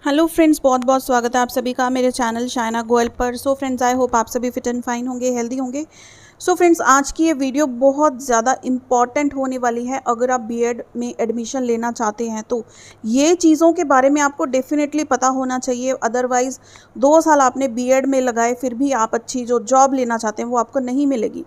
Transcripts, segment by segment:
Hello friends, बहुत बहुत स्वागत है आप सभी का मेरे चैनल शाइना गोयल पर। सो फ्रेंड्स, आई होप आप सभी फिट एंड फाइन होंगे, हेल्दी होंगे। सो फ्रेंड्स, आज की ये वीडियो बहुत ज़्यादा इम्पॉर्टेंट होने वाली है। अगर आप बीएड में एडमिशन लेना चाहते हैं तो ये चीज़ों के बारे में आपको डेफिनेटली पता होना चाहिए। अदरवाइज़ 2 साल आपने बीएड में लगाए फिर भी आप अच्छी जो जॉब लेना चाहते हैं वो आपको नहीं मिलेगी,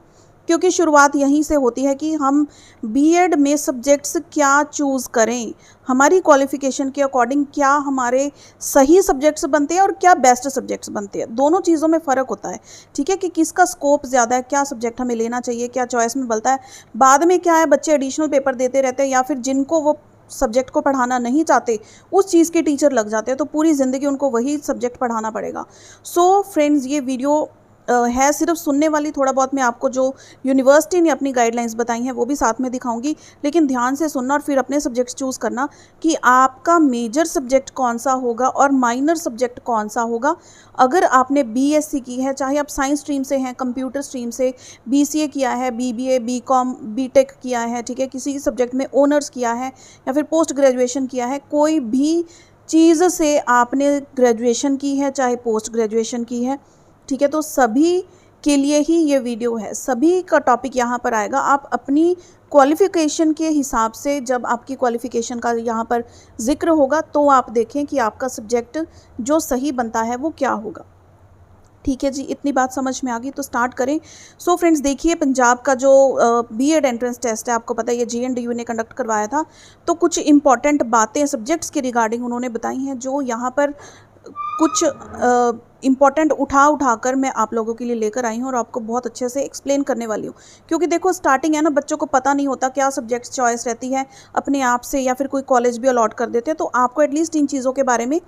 क्योंकि शुरुआत यहीं से होती है कि हम बीएड में सब्जेक्ट्स क्या चूज़ करें, हमारी क्वालिफ़िकेशन के अकॉर्डिंग क्या हमारे सही सब्जेक्ट्स बनते हैं और क्या बेस्ट सब्जेक्ट्स बनते हैं। दोनों चीज़ों में फ़र्क होता है, ठीक है, कि किसका स्कोप ज़्यादा है, क्या सब्जेक्ट हमें लेना चाहिए, क्या चॉइस में बनता है। बाद में क्या है, बच्चे एडिशनल पेपर देते रहते हैं या फिर जिनको वो सब्जेक्ट को पढ़ाना नहीं चाहते उस चीज़ के टीचर लग जाते हैं, तो पूरी ज़िंदगी उनको वही सब्जेक्ट पढ़ाना पड़ेगा। सो फ्रेंड्स, ये वीडियो है सिर्फ सुनने वाली। थोड़ा बहुत मैं आपको जो यूनिवर्सिटी ने अपनी गाइडलाइंस बताई हैं वो भी साथ में दिखाऊंगी, लेकिन ध्यान से सुनना और फिर अपने सब्जेक्ट्स चूज़ करना कि आपका मेजर सब्जेक्ट कौन सा होगा और माइनर सब्जेक्ट कौन सा होगा। अगर आपने बीएससी की है, चाहे आप साइंस स्ट्रीम से हैं, कंप्यूटर स्ट्रीम से, बीसीए किया है, बीबीए, बीकॉम, बीटेक किया है, ठीक है, किसी सब्जेक्ट में ऑनर्स किया है या फिर पोस्ट ग्रेजुएशन किया है, कोई भी चीज़ से आपने ग्रेजुएशन की है चाहे पोस्ट ग्रेजुएशन की है, ठीक है, तो सभी के लिए ही ये वीडियो है। सभी का टॉपिक यहाँ पर आएगा। आप अपनी क्वालिफ़िकेशन के हिसाब से, जब आपकी क्वालिफ़िकेशन का यहाँ पर ज़िक्र होगा तो आप देखें कि आपका सब्जेक्ट जो सही बनता है वो क्या होगा। ठीक है जी, इतनी बात समझ में आ गई तो स्टार्ट करें। सो फ्रेंड्स, देखिए, पंजाब का जो बीएड एंट्रेंस टेस्ट है, आपको पता है ये जेएनडीयू ने कंडक्ट करवाया था, तो कुछ इंपॉर्टेंट बातें सब्जेक्ट्स के रिगार्डिंग उन्होंने बताई हैं, जो यहाँ पर कुछ इम्पॉर्टेंट उठा कर मैं आप लोगों के लिए लेकर आई हूँ और आपको बहुत अच्छे से एक्सप्लेन करने वाली हूँ। क्योंकि देखो, स्टार्टिंग है ना, बच्चों को पता नहीं होता क्या सब्जेक्ट्स चॉइस रहती है अपने आप से, या फिर कोई कॉलेज भी अलॉट कर देते हैं, तो आपको एटलीस्ट इन चीज़ों के बारे में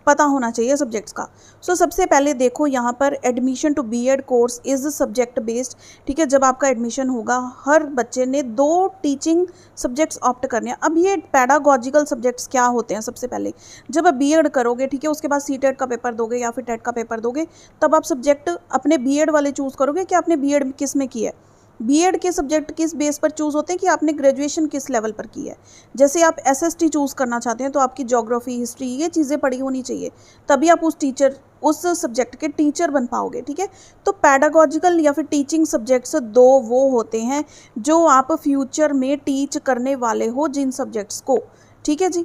पता होना चाहिए सब्जेक्ट्स का। सो सबसे पहले देखो, यहाँ पर admission to BEd course is subject based, ठीक है। जब आपका एडमिशन होगा, हर बच्चे ने 2 टीचिंग सब्जेक्ट्स ऑप्ट करने हैं। अब ये पैडागॉजिकल सब्जेक्ट्स क्या होते हैं? सबसे पहले जब आप बीएड करोगे, ठीक है, उसके बाद सीटेट का पेपर दोगे या फिर टेट का पेपर दोगे, तब आप सब्जेक्ट अपने बीएड वाले चूज़ करोगे कि आपने बीएड किस में की है। बीएड के सब्जेक्ट किस बेस पर चूज़ होते हैं कि आपने ग्रेजुएशन किस लेवल पर की है। जैसे आप एसएसटी चूज़ करना चाहते हैं तो आपकी ज्योग्राफी, हिस्ट्री, ये चीज़ें पढ़ी होनी चाहिए, तभी आप उस सब्जेक्ट के टीचर बन पाओगे, ठीक है। तो पैडागॉजिकल या फिर टीचिंग सब्जेक्ट्स 2 वो होते हैं जो आप फ्यूचर में टीच करने वाले हो जिन सब्जेक्ट्स को, ठीक है जी।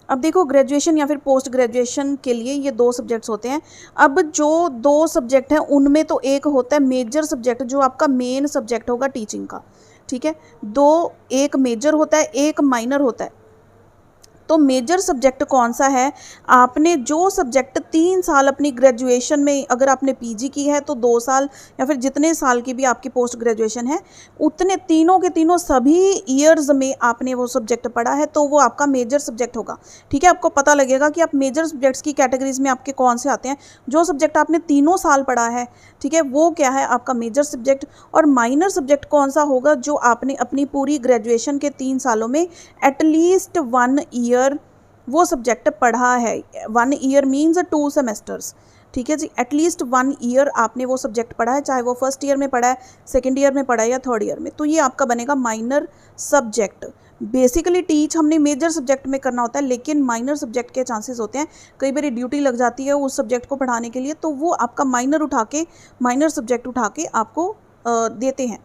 अब देखो, ग्रेजुएशन या फिर पोस्ट ग्रेजुएशन के लिए ये 2 सब्जेक्ट्स होते हैं। अब जो 2 सब्जेक्ट हैं उनमें तो एक होता है मेजर सब्जेक्ट, जो आपका मेन सब्जेक्ट होगा टीचिंग का, ठीक है। एक मेजर होता है, एक माइनर होता है। तो मेजर सब्जेक्ट कौन सा है? आपने जो सब्जेक्ट 3 साल अपनी ग्रेजुएशन में, अगर आपने पीजी की है तो 2 साल, या फिर जितने साल की भी आपकी पोस्ट ग्रेजुएशन है, उतने तीनों के तीनों सभी ईयर्स में आपने वो सब्जेक्ट पढ़ा है, तो वो आपका मेजर सब्जेक्ट होगा, ठीक है। आपको पता लगेगा कि आप मेजर सब्जेक्ट्स की कैटेगरीज में आपके कौन से आते हैं। जो सब्जेक्ट आपने तीनों साल पढ़ा है, ठीक है, वो क्या है? आपका मेजर सब्जेक्ट। और माइनर सब्जेक्ट कौन सा होगा? जो आपने अपनी पूरी ग्रेजुएशन के 3 सालों में एटलीस्ट 1 ईयर वो सब्जेक्ट पढ़ा है। 1 ईयर मीन्स 2 सेमेस्टर्स, ठीक है जी। एटलीस्ट 1 ईयर आपने वो सब्जेक्ट पढ़ा है, चाहे वो फर्स्ट ईयर में पढ़ा है, सेकेंड ईयर में पढ़ा है या थर्ड ईयर में, तो ये आपका बनेगा माइनर सब्जेक्ट। बेसिकली टीच हमने मेजर सब्जेक्ट में करना होता है, लेकिन माइनर सब्जेक्ट के चांसेस होते हैं, कई बार ड्यूटी लग जाती है उस सब्जेक्ट को पढ़ाने के लिए, तो वो आपका माइनर सब्जेक्ट उठा के आपको देते हैं,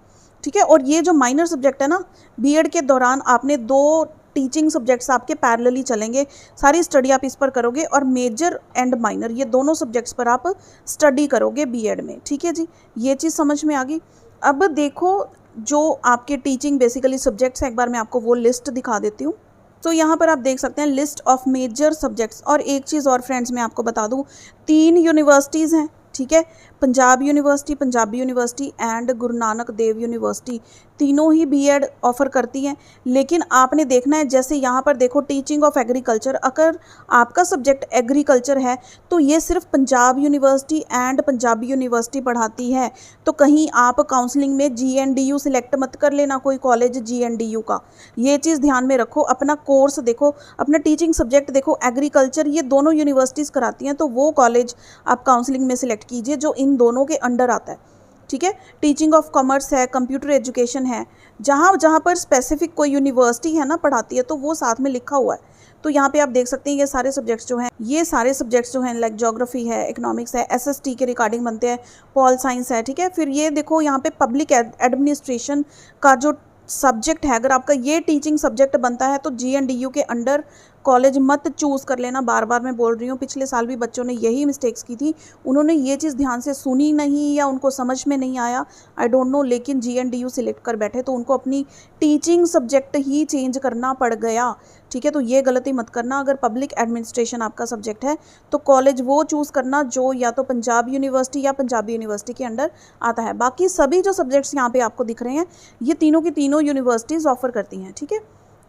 ठीक है। और ये जो माइनर सब्जेक्ट है ना, बीएड के दौरान आपने 2 टीचिंग सब्जेक्ट्स आपके पैरेलली चलेंगे, सारी स्टडी आप इस पर करोगे, और मेजर एंड माइनर ये दोनों सब्जेक्ट्स पर आप स्टडी करोगे बीएड में, ठीक है जी। ये चीज़ समझ में आ गई। अब देखो, जो आपके टीचिंग बेसिकली सब्जेक्ट्स हैं, एक बार मैं आपको वो लिस्ट दिखा देती हूँ। तो यहाँ पर आप देख सकते हैं लिस्ट ऑफ मेजर सब्जेक्ट्स। और एक चीज़ और फ्रेंड्स मैं आपको बता दूँ, 3 यूनिवर्सिटीज़ हैं, ठीक है, Punjab university, Punjabi university and Guru Nanak Dev university, तीनों ही बीएड ऑफ़र करती हैं। लेकिन आपने देखना है, जैसे यहाँ पर देखो, टीचिंग ऑफ एग्रीकल्चर, अगर आपका सब्जेक्ट एग्रीकल्चर है तो ये सिर्फ Punjab university and Punjabi university पढ़ाती है। तो कहीं आप काउंसलिंग में जीएनडीयू सिलेक्ट मत कर लेना, कोई कॉलेज जीएनडीयू का, ये चीज़ ध्यान में रखो। अपना कोर्स देखो, अपना टीचिंग सब्जेक्ट देखो, एग्रीकल्चर, ये दोनों यूनिवर्सिटीज़ कराती हैं, तो वो कॉलेज आप काउंसलिंग में सिलेक्ट कीजिए जो इन दोनों के अंडर आता है, ठीक है। टीचिंग ऑफ कॉमर्स है, कंप्यूटर एजुकेशन है, जहाँ जहाँ पर स्पेसिफिक कोई यूनिवर्सिटी है ना पढ़ाती है, तो वो साथ में लिखा हुआ है। तो यहाँ पे आप देख सकते हैं ये सारे सब्जेक्ट्स जो हैं लाइक ज्योग्राफी है, इकोनॉमिक्स है, एसएसटी के रिगार्डिंग बनते हैं, पॉल साइंस है, ठीक है। फिर ये देखो यहाँ पे पब्लिक एडमिनिस्ट्रेशन का जो सब्जेक्ट है, अगर आपका ये टीचिंग सब्जेक्ट बनता है तो जीएनडीयू के अंडर कॉलेज मत चूज़ कर लेना। बार बार मैं बोल रही हूँ, पिछले साल भी बच्चों ने यही मिस्टेक्स की थी, उन्होंने ये चीज़ ध्यान से सुनी नहीं या उनको समझ में नहीं आया, आई डोंट नो, लेकिन जीएनडीयू सिलेक्ट कर बैठे तो उनको अपनी टीचिंग सब्जेक्ट ही चेंज करना पड़ गया, ठीक है। तो ये गलती मत करना। अगर पब्लिक एडमिनिस्ट्रेशन आपका सब्जेक्ट है तो कॉलेज वो चूज़ करना जो या तो पंजाब यूनिवर्सिटी या पंजाबी यूनिवर्सिटी के अंडर आता है। बाकी सभी जो सब्जेक्ट्स यहाँ पे आपको दिख रहे हैं ये तीनों की तीनों यूनिवर्सिटीज़ ऑफर करती हैं, ठीक है।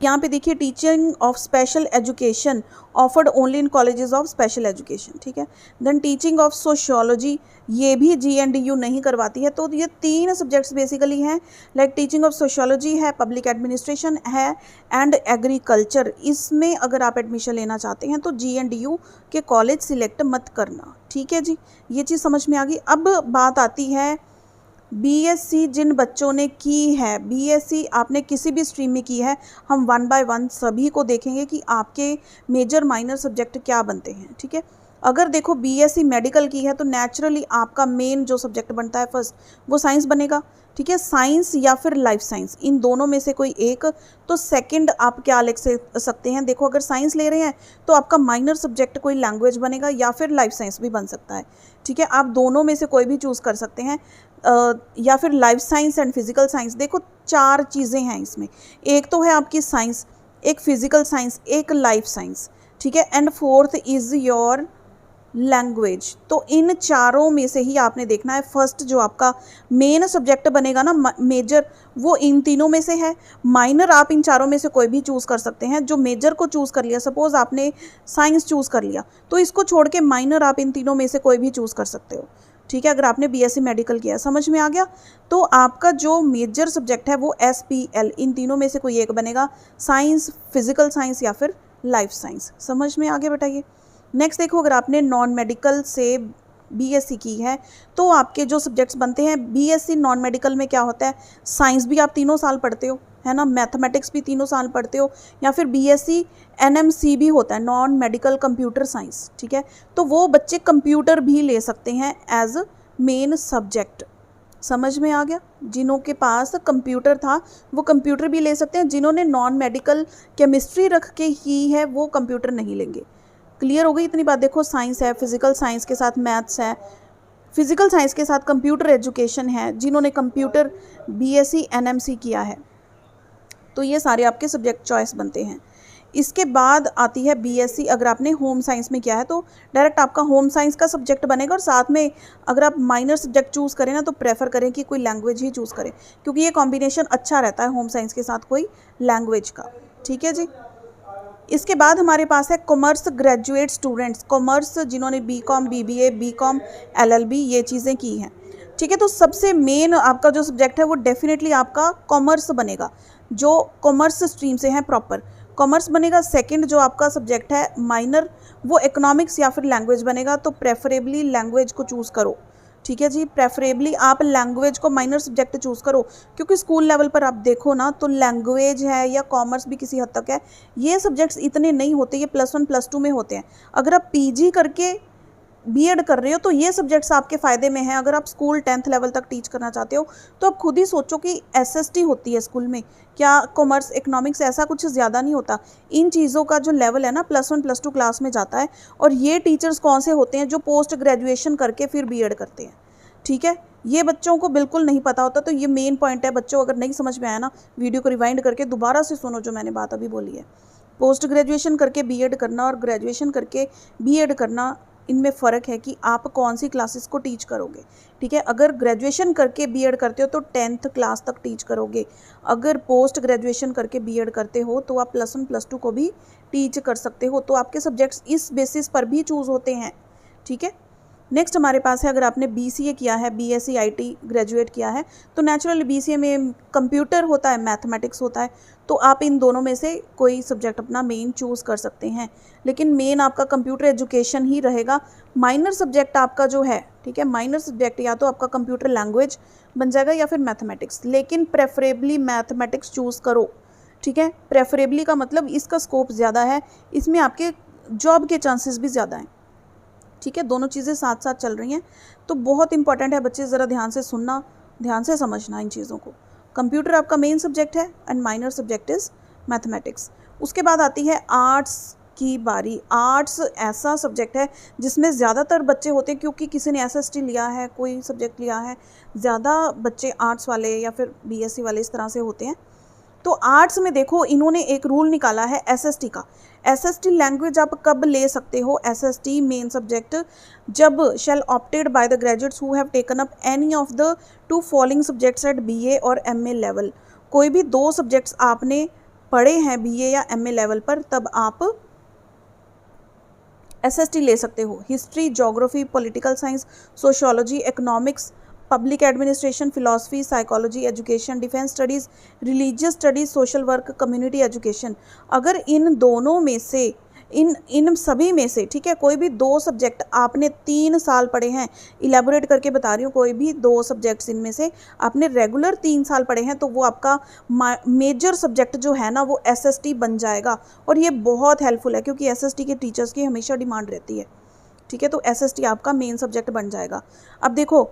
यहाँ पे देखिए teaching of special education offered only in colleges of special education, ठीक है। देन टीचिंग ऑफ सोशियोलॉजी ये भी जीएनडीयू नहीं करवाती है। तो ये 3 सब्जेक्ट्स बेसिकली हैं, लाइक टीचिंग ऑफ सोशियोलॉजी है, पब्लिक एडमिनिस्ट्रेशन है एंड एग्रीकल्चर। इसमें अगर आप एडमिशन लेना चाहते हैं तो जीएनडीयू के कॉलेज सिलेक्ट मत करना, ठीक है जी। ये चीज़ समझ में आ गई। अब बात आती है बीएससी जिन बच्चों ने की है, बीएससी आपने किसी भी स्ट्रीम में की है, हम 1 बाय 1 सभी को देखेंगे कि आपके मेजर माइनर सब्जेक्ट क्या बनते हैं, ठीक है। अगर देखो बीएससी मेडिकल की है तो नेचुरली आपका मेन जो सब्जेक्ट बनता है फर्स्ट वो साइंस बनेगा, ठीक है। साइंस या फिर लाइफ साइंस, इन दोनों में से कोई एक। तो सेकंड आप क्या लिख सकते हैं, देखो अगर साइंस ले रहे हैं तो आपका माइनर सब्जेक्ट कोई लैंग्वेज बनेगा या फिर लाइफ साइंस भी बन सकता है, ठीक है। आप दोनों में से कोई भी चूज़ कर सकते हैं, या फिर life science and physical science. देखो 4 चीज़ें हैं इसमें, एक तो है आपकी साइंस, एक फिजिकल साइंस, एक लाइफ साइंस, ठीक है, and 4th is your language. तो इन चारों में से ही आपने देखना है फर्स्ट जो आपका मेन सब्जेक्ट बनेगा ना मेजर, वो इन तीनों में से है। माइनर आप इन चारों में से कोई भी चूज़ कर सकते हैं। जो मेजर को चूज़ कर लिया, सपोज़ आपने साइंस चूज़ कर लिया तो इसको छोड़ के माइनर आप इन तीनों में से कोई भी चूज़ कर सकते हो, ठीक है। अगर आपने बीएससी मेडिकल किया, समझ में आ गया। तो आपका जो मेजर सब्जेक्ट है वो एसपीएल, इन तीनों में से कोई एक बनेगा, साइंस, फिजिकल साइंस या फिर लाइफ साइंस। समझ में आ गया बेटा ये। नेक्स्ट देखो, अगर आपने नॉन मेडिकल से बीएससी की है तो आपके जो सब्जेक्ट्स बनते हैं, बीएससी नॉन मेडिकल में क्या होता है, साइंस भी आप 3 साल पढ़ते हो, है ना, मैथमेटिक्स भी 3 साल पढ़ते हो, या फिर बीएससी एनएमसी भी होता है, नॉन मेडिकल कंप्यूटर साइंस, ठीक है। तो वो बच्चे कंप्यूटर भी ले सकते हैं एज मेन सब्जेक्ट। समझ में आ गया। जिन्हों के पास कंप्यूटर था वो कंप्यूटर भी ले सकते हैं, जिन्होंने नॉन मेडिकल केमिस्ट्री रख के की है वो कंप्यूटर नहीं लेंगे। क्लियर हो गई इतनी बात। देखो साइंस है, फिजिकल साइंस के साथ मैथ्स है, फिजिकल साइंस के साथ कंप्यूटर एजुकेशन है, जिन्होंने कंप्यूटर बीएससी एनएमसी किया है, तो ये सारे आपके सब्जेक्ट चॉइस बनते हैं। इसके बाद आती है बीएससी, अगर आपने होम साइंस में किया है तो डायरेक्ट आपका होम साइंस का सब्जेक्ट बनेगा, और साथ में अगर आप माइनर सब्जेक्ट चूज़ करें ना तो प्रेफर करें कि कोई लैंग्वेज ही चूज़ करें, क्योंकि ये कॉम्बिनेशन अच्छा रहता है होम साइंस के साथ कोई लैंग्वेज का, ठीक है जी। इसके बाद हमारे पास है कॉमर्स ग्रेजुएट स्टूडेंट्स, कॉमर्स जिन्होंने बीकॉम, बीबीए, बीकॉम, एलएलबी ये चीज़ें की हैं, ठीक है। तो सबसे मेन आपका जो सब्जेक्ट है वो डेफिनेटली आपका कॉमर्स बनेगा, जो कॉमर्स स्ट्रीम से हैं प्रॉपर कॉमर्स बनेगा। सेकंड जो आपका सब्जेक्ट है माइनर वो इकोनॉमिक्स या फिर लैंग्वेज बनेगा, तो प्रेफरेबली लैंग्वेज को चूज़ करो, ठीक है जी। प्रेफरेबली आप लैंग्वेज को माइनर सब्जेक्ट चूज़ करो, क्योंकि स्कूल लेवल पर आप देखो ना तो लैंग्वेज है या कॉमर्स भी किसी हद तक है, ये सब्जेक्ट्स इतने नहीं होते, ये +1 +2 में होते हैं। अगर आप पीजी करके बीएड कर रहे हो तो ये सब्जेक्ट्स आपके फ़ायदे में हैं। अगर आप स्कूल 10th लेवल तक टीच करना चाहते हो तो आप खुद ही सोचो कि एसएसटी होती है स्कूल में, क्या कॉमर्स इकोनॉमिक्स ऐसा कुछ ज़्यादा नहीं होता। इन चीज़ों का जो लेवल है ना +1 +2 क्लास में जाता है, और ये टीचर्स कौन से होते हैं जो पोस्ट ग्रेजुएशन करके फिर बीएड करते हैं, ठीक है। ये बच्चों को बिल्कुल नहीं पता होता, तो ये मेन पॉइंट है। बच्चों अगर नहीं समझ में आया ना, वीडियो को रिवाइंड करके दोबारा से सुनो जो मैंने बात अभी बोली है। पोस्ट ग्रेजुएशन करके बीएड करना और ग्रेजुएशन करके बीएड करना, इनमें फ़र्क है कि आप कौन सी क्लासेस को टीच करोगे, ठीक है। अगर ग्रेजुएशन करके बीएड करते हो तो 10th क्लास तक टीच करोगे, अगर पोस्ट ग्रेजुएशन करके बीएड करते हो तो आप +1 +2 को भी टीच कर सकते हो। तो आपके सब्जेक्ट्स इस बेसिस पर भी चूज़ होते हैं, ठीक है। नेक्स्ट हमारे पास है, अगर आपने बीसीए किया है, बीएससी आईटी ग्रेजुएट किया है, तो नेचुरली बीसीए में कंप्यूटर होता है, मैथमेटिक्स होता है, तो आप इन दोनों में से कोई सब्जेक्ट अपना मेन चूज़ कर सकते हैं, लेकिन मेन आपका कंप्यूटर एजुकेशन ही रहेगा। माइनर सब्जेक्ट आपका जो है, ठीक है, माइनर सब्जेक्ट या तो आपका कंप्यूटर लैंग्वेज बन जाएगा या फिर मैथमेटिक्स, लेकिन प्रेफरेबली मैथमेटिक्स चूज़ करो, ठीक है। प्रेफरेबली का मतलब इसका स्कोप ज़्यादा है, इसमें आपके जॉब के चांसेस भी ज़्यादा हैं, ठीक है। दोनों चीज़ें साथ साथ चल रही हैं, तो बहुत इंपॉर्टेंट है बच्चे, ज़रा ध्यान से सुनना, ध्यान से समझना इन चीज़ों को। कंप्यूटर आपका मेन सब्जेक्ट है and minor subject is mathematics. उसके बाद आती है आर्ट्स की बारी। आर्ट्स ऐसा सब्जेक्ट है जिसमें ज़्यादातर बच्चे होते हैं, क्योंकि किसी ने एसएसटी लिया है, कोई सब्जेक्ट लिया है, ज़्यादा बच्चे आर्ट्स वाले या फिर बीएससी वाले इस तरह से होते हैं। तो आर्ट्स में देखो इन्होंने एक रूल निकाला है एसएसटी का। एसएसटी लैंग्वेज आप कब ले सकते हो? एसएसटी मेन सब्जेक्ट जब shall opted by the graduates who have taken up any of the two following subjects at BA और एमए लेवल। कोई भी 2 सब्जेक्ट्स आपने पढ़े हैं बीए या एमए लेवल पर, तब आप एसएसटी ले सकते हो। History, geography, political science, sociology, economics, public administration, philosophy, psychology, education, defence studies, religious studies, social work, community education. अगर इन दोनों में से इन सभी में से, ठीक है, कोई भी 2 सब्जेक्ट आपने 3 साल पढ़े हैं, इलेबोरेट करके बता रही हूँ, कोई भी 2 सब्जेक्ट्स इनमें से आपने रेगुलर 3 साल पढ़े हैं, तो वो आपका मेजर सब्जेक्ट जो है ना वो एसएसटी बन जाएगा। और ये बहुत हेल्पफुल है, क्योंकि एसएसटी के टीचर्स की हमेशा डिमांड रहती है, ठीक है। तो एसएसटी आपका मेन सब्जेक्ट बन जाएगा। अब देखो,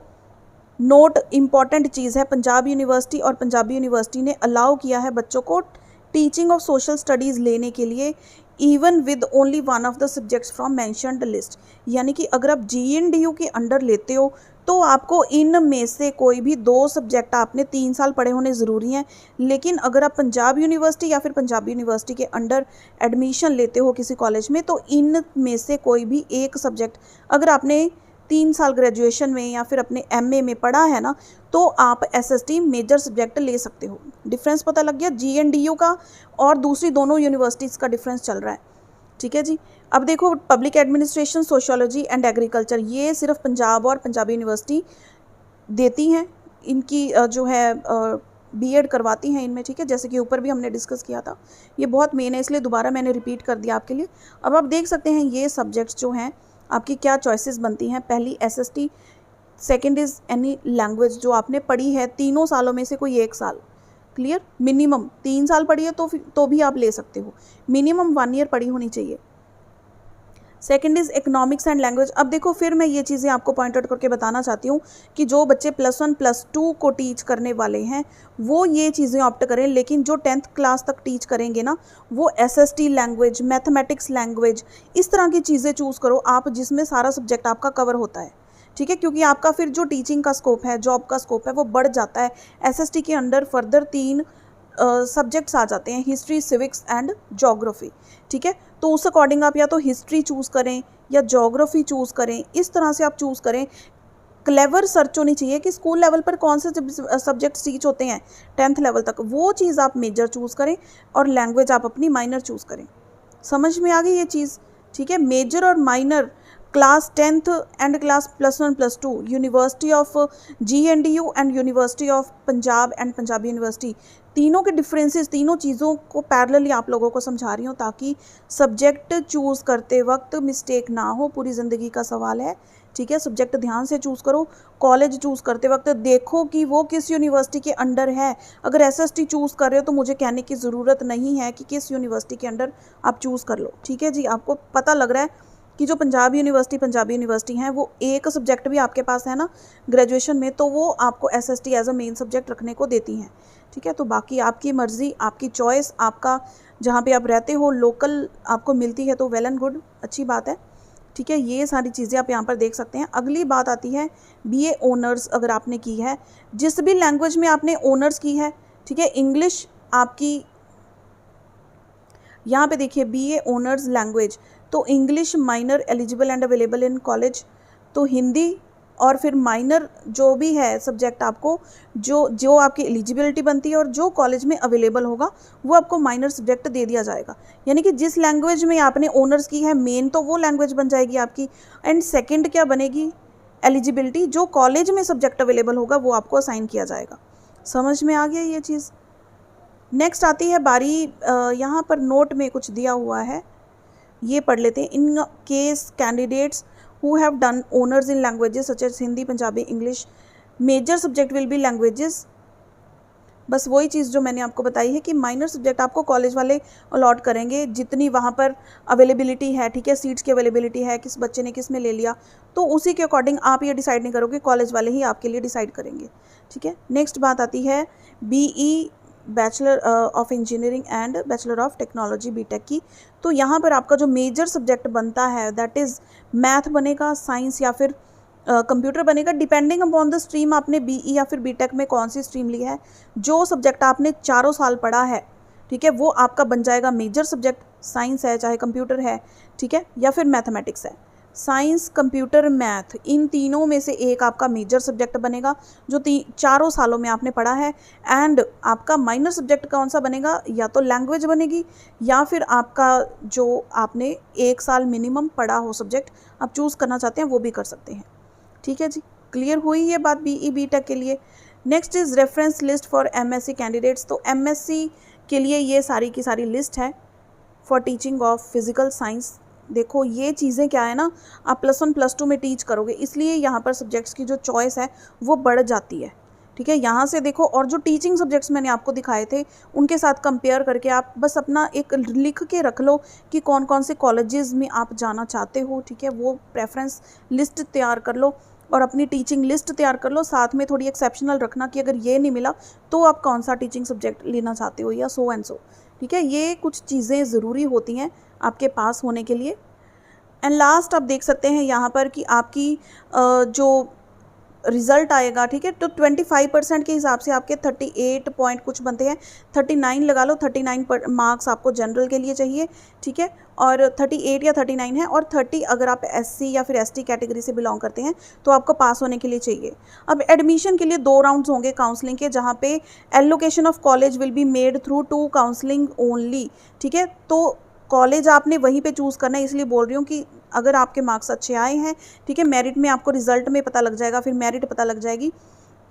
नोट इम्पॉर्टेंट चीज़ है, पंजाब यूनिवर्सिटी और पंजाबी यूनिवर्सिटी ने अलाउ किया है बच्चों को टीचिंग ऑफ सोशल स्टडीज़ लेने के लिए, even with only one of the subjects from mentioned list. यानी कि अगर आप जीएनडीयू के अंडर लेते हो तो आपको इन में से कोई भी 2 सब्जेक्ट आपने 3 साल पढ़े होने ज़रूरी हैं। लेकिन अगर आप पंजाब यूनिवर्सिटी या फिर पंजाबी यूनिवर्सिटी के अंडर एडमिशन लेते हो किसी कॉलेज में, तो इन में से कोई भी एक सब्जेक्ट अगर आपने 3 साल ग्रेजुएशन में या फिर अपने एमए में पढ़ा है ना, तो आप एसएसटी मेजर सब्जेक्ट ले सकते हो। डिफरेंस पता लग गया? जीएनडीयू का और दूसरी दोनों यूनिवर्सिटीज़ का डिफरेंस चल रहा है, ठीक है जी। अब देखो, public administration, sociology and agriculture, ये सिर्फ पंजाब और पंजाबी यूनिवर्सिटी देती हैं, इनकी जो है बीएड करवाती हैं इनमें, ठीक है। जैसे कि ऊपर भी हमने डिस्कस किया था, ये बहुत मेन है, इसलिए दोबारा मैंने रिपीट कर दिया आपके लिए। अब आप देख सकते हैं ये सब्जेक्ट्स जो हैं आपकी क्या चॉइसेस बनती हैं। पहली SST, second is any language जो आपने पढ़ी है तीनों सालों में से कोई 1 साल, क्लियर। मिनिमम 3 साल पढ़ी है तो भी आप ले सकते हो, मिनिमम 1 ईयर पढ़ी होनी चाहिए। Second is economics and language. अब देखो, फिर मैं ये चीज़ें आपको पॉइंट आउट करके बताना चाहती हूँ कि जो बच्चे +1 +2 को टीच करने वाले हैं वो ये चीज़ें ऑप्ट करें, लेकिन जो 10th क्लास तक टीच करेंगे ना, वो एसएसटी लैंग्वेज, मैथमेटिक्स लैंग्वेज, इस तरह की चीज़ें चूज़ करो आप, जिसमें सारा सब्जेक्ट आपका कवर होता है, ठीक है। क्योंकि आपका फिर जो टीचिंग का स्कोप है, जॉब का स्कोप है, वो बढ़ जाता है। एसएसटी के अंडर फर्दर 3 सब्जेक्ट्स आ जाते हैं, हिस्ट्री, सिविक्स एंड ज्योग्राफी, ठीक है। तो उस अकॉर्डिंग आप या तो हिस्ट्री चूज़ करें या ज्योग्राफी चूज़ करें, इस तरह से आप चूज़ करें। क्लेवर सर्च होनी चाहिए कि स्कूल लेवल पर कौन से सब्जेक्ट्स टीच होते हैं 10th लेवल तक, वो चीज़ आप मेजर चूज़ करें और लैंग्वेज आप अपनी माइनर चूज़ करें। समझ में आ गई ये चीज़, ठीक है। मेजर और minor, class 10th and class +1 +2, university of GNDU and university of Punjab and Punjabi university, तीनों के डिफरेंसेस, तीनों चीज़ों को पैरेलली आप लोगों को समझा रही हूँ, ताकि सब्जेक्ट चूज़ करते वक्त मिस्टेक ना हो। पूरी ज़िंदगी का सवाल है, ठीक है। सब्जेक्ट ध्यान से चूज़ करो। कॉलेज चूज़ करते वक्त देखो कि वो किस यूनिवर्सिटी के अंडर है। अगर एसएसटी चूज़ कर रहे हो तो मुझे कहने की ज़रूरत नहीं है कि किस यूनिवर्सिटी के अंडर आप चूज़ कर लो, ठीक है जी। आपको पता लग रहा है कि जो पंजाब यूनिवर्सिटी, पंजाबी यूनिवर्सिटी हैं, वो एक सब्जेक्ट भी आपके पास है ना ग्रेजुएशन में, तो वो आपको SST as a main subject रखने को देती हैं, ठीक है। तो बाकी आपकी मर्ज़ी, आपकी चॉइस, आपका जहाँ पे आप रहते हो लोकल आपको मिलती है तो वेल एंड गुड, अच्छी बात है, ठीक है। ये सारी चीज़ें आप यहाँ पर देख सकते हैं। अगली बात आती है बीए ऑनर्स अगर आपने की है, जिस भी लैंग्वेज में आपने ऑनर्स की है, ठीक है। इंग्लिश आपकी यहाँ पे देखिए बीए ऑनर्स लैंग्वेज, तो English minor eligible and available in college, तो हिंदी और फिर माइनर जो भी है सब्जेक्ट आपको जो आपकी एलिजिबिलिटी बनती है और जो कॉलेज में अवेलेबल होगा वो आपको माइनर सब्जेक्ट दे दिया जाएगा। यानी कि जिस लैंग्वेज में आपने ऑनर्स की है मेन, तो वो लैंग्वेज बन जाएगी आपकी, एंड सेकंड क्या बनेगी, एलिजिबिलिटी, जो कॉलेज में सब्जेक्ट अवेलेबल होगा वो आपको असाइन किया जाएगा। समझ में आ गया ये चीज़। नेक्स्ट आती है बारी, यहाँ पर नोट में कुछ दिया हुआ है, ये पढ़ लेते हैं। In case candidates who have done honors in languages such as Hindi, Punjabi, English, major subject will be languages, बस वही चीज़ जो मैंने आपको बताई है कि माइनर सब्जेक्ट आपको कॉलेज वाले अलॉट करेंगे, जितनी वहाँ पर अवेलेबिलिटी है, ठीक है, सीट्स की अवेलेबिलिटी है, किस बच्चे ने किस में ले लिया, तो उसी के अकॉर्डिंग आप ये डिसाइड नहीं करोगे, कॉलेज वाले ही आपके लिए डिसाइड करेंगे, ठीक है। नेक्स्ट बात आती है BE bachelor of engineering and bachelor of technology BTech की। तो यहाँ पर आपका जो मेजर सब्जेक्ट बनता है दैट इज़ मैथ बनेगा, साइंस या फिर कंप्यूटर बनेगा, डिपेंडिंग अपॉन द स्ट्रीम आपने BE या फिर बीटेक में कौन सी स्ट्रीम ली है। जो सब्जेक्ट आपने चारों साल पढ़ा है, ठीक है, वो आपका बन जाएगा मेजर सब्जेक्ट। साइंस है चाहे कंप्यूटर है, ठीक है, या फिर मैथमेटिक्स है। साइंस, कंप्यूटर, मैथ, इन तीनों में से एक आपका मेजर सब्जेक्ट बनेगा जो चारों सालों में आपने पढ़ा है। एंड आपका माइनर सब्जेक्ट कौन सा बनेगा, या तो लैंग्वेज बनेगी या फिर आपका जो आपने 1 साल मिनिमम पढ़ा हो सब्जेक्ट, आप चूज़ करना चाहते हैं वो भी कर सकते हैं, ठीक है जी। क्लियर हुई ये बात BE बीटेक के लिए। Next is reference list for MSc candidates. तो MSc के लिए ये सारी की सारी लिस्ट है for teaching of physical science. देखो ये चीज़ें क्या है ना, आप +1 +2 में टीच करोगे, इसलिए यहाँ पर सब्जेक्ट्स की जो चॉइस है वो बढ़ जाती है, ठीक है। यहाँ से देखो, और जो टीचिंग सब्जेक्ट्स मैंने आपको दिखाए थे उनके साथ कंपेयर करके आप बस अपना एक लिख के रख लो कि कौन कौन से कॉलेजेस में आप जाना चाहते हो, ठीक है। वो प्रेफरेंस लिस्ट तैयार कर लो और अपनी टीचिंग लिस्ट तैयार कर लो। साथ में थोड़ी एक्सेप्शनल रखना कि अगर ये नहीं मिला तो आप कौन सा टीचिंग सब्जेक्ट लेना चाहते हो, या सो एंड सो, ठीक है। ये कुछ चीज़ें ज़रूरी होती हैं आपके पास होने के लिए। एंड लास्ट आप देख सकते हैं यहाँ पर कि आपकी जो रिज़ल्ट आएगा, ठीक है, तो 25% के हिसाब से आपके 38 पॉइंट कुछ बनते हैं, 39 लगा लो, 39 मार्क्स आपको जनरल के लिए चाहिए, ठीक है, और 38 या 39 है, और 30 अगर आप SC या फिर ST कैटेगरी से बिलोंग करते हैं तो आपको पास होने के लिए चाहिए। अब एडमिशन के लिए 2 राउंड्स होंगे काउंसलिंग के, जहाँ पे allocation of college will be made through 2 counselling only, ठीक है। तो कॉलेज आपने वहीं पे चूज़ करना है, इसलिए बोल रही हूँ कि अगर आपके मार्क्स अच्छे आए हैं, ठीक है, मेरिट में आपको रिजल्ट में पता लग जाएगा, फिर मेरिट पता लग जाएगी,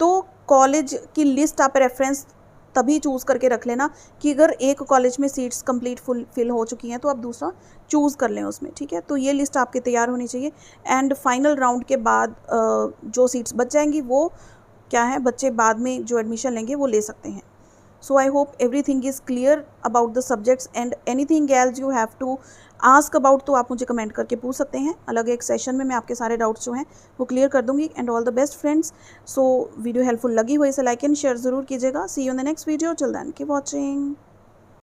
तो कॉलेज की लिस्ट आप रेफरेंस तभी चूज़ करके रख लेना कि अगर एक कॉलेज में सीट्स कंप्लीट फिल हो चुकी हैं तो आप दूसरा चूज़ कर लें उसमें, ठीक है। तो ये लिस्ट आपकी तैयार होनी चाहिए। एंड फाइनल राउंड के बाद जो सीट्स बच जाएंगी वो क्या है, बच्चे बाद में जो एडमिशन लेंगे वो ले सकते हैं। So I hope everything is clear about the subjects and anything else you have to ask about, तो आप मुझे कमेंट करके पूछ सकते हैं। अलग एक सेशन में मैं आपके सारे डाउट्स जो हैं वो क्लियर कर दूंगी। And all the best friends. So video helpful लगी हो इसे लाइक एंड शेयर ज़रूर कीजिएगा। See you in the next video, till then keep watching.